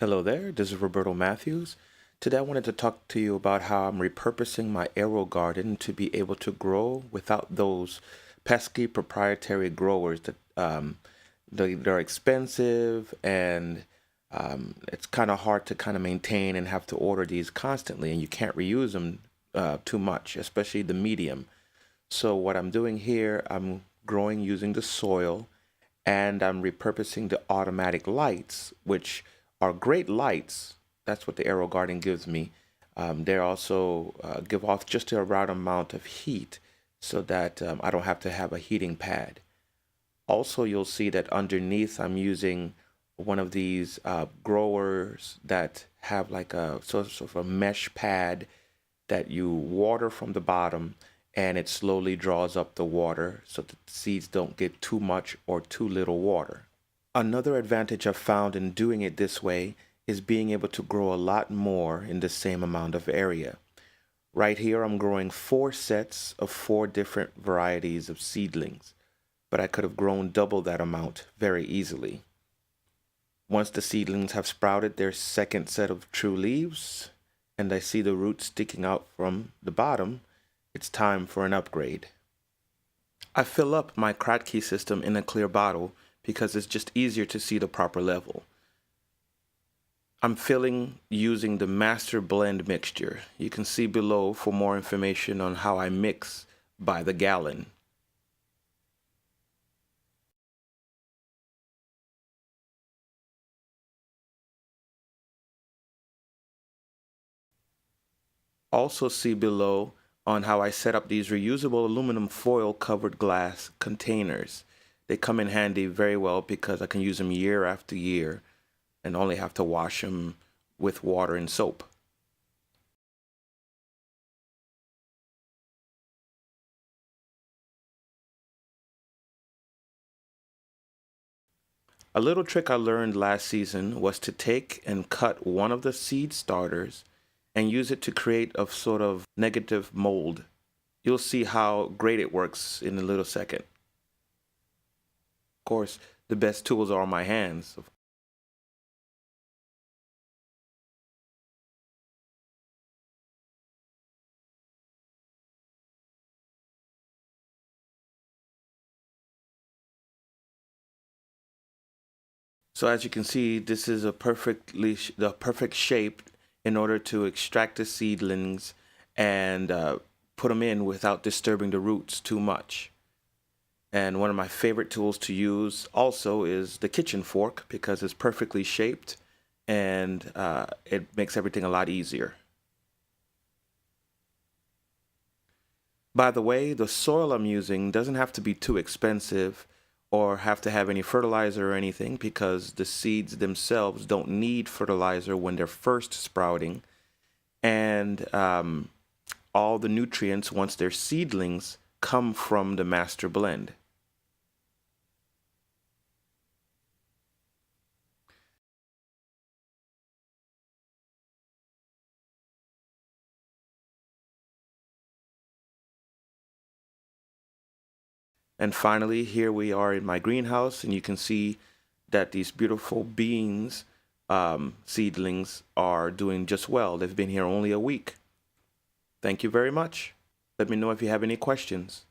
Hello there, this is Roberto Matthews. Today I wanted to talk to you about how I'm repurposing my AeroGarden to be able to grow without those pesky proprietary growers that they're expensive and it's kind of hard to kind of maintain and have to order these constantly, and you can't reuse them too much, especially the medium. So what I'm doing here, I'm growing using the soil and I'm repurposing the automatic lights, which are great lights. That's what the Aero Garden gives me. They also give off just the right amount of heat so that I don't have to have a heating pad. Also, you'll see that underneath I'm using one of these growers that have like a sort of a mesh pad that you water from the bottom, and it slowly draws up the water so that the seeds don't get too much or too little water. Another advantage I've found in doing it this way is being able to grow a lot more in the same amount of area. Right here I'm growing 4 sets of 4 different varieties of seedlings, but I could have grown double that amount very easily. Once the seedlings have sprouted their second set of true leaves, and I see the roots sticking out from the bottom, it's time for an upgrade. I fill up my Kratky system in a clear bottle because it's just easier to see the proper level. I'm filling using the master blend mixture. You can see below for more information on how I mix by the gallon. Also see below on how I set up these reusable aluminum foil covered glass containers. They come in handy very well because I can use them year after year and only have to wash them with water and soap. A little trick I learned last season was to take and cut one of the seed starters and use it to create a sort of negative mold. You'll see how great it works in a little second. Of course, the best tools are on my hands. So as you can see, this is the perfect shape in order to extract the seedlings and put them in without disturbing the roots too much. And one of my favorite tools to use also is the kitchen fork because it's perfectly shaped and it makes everything a lot easier. By the way, the soil I'm using doesn't have to be too expensive or have to have any fertilizer or anything because the seeds themselves don't need fertilizer when they're first sprouting. And all the nutrients, once they're seedlings, come from the master blend. And finally, here we are in my greenhouse, and you can see that these beautiful beans seedlings are doing just well. They've been here only a week. Thank you very much. Let me know if you have any questions.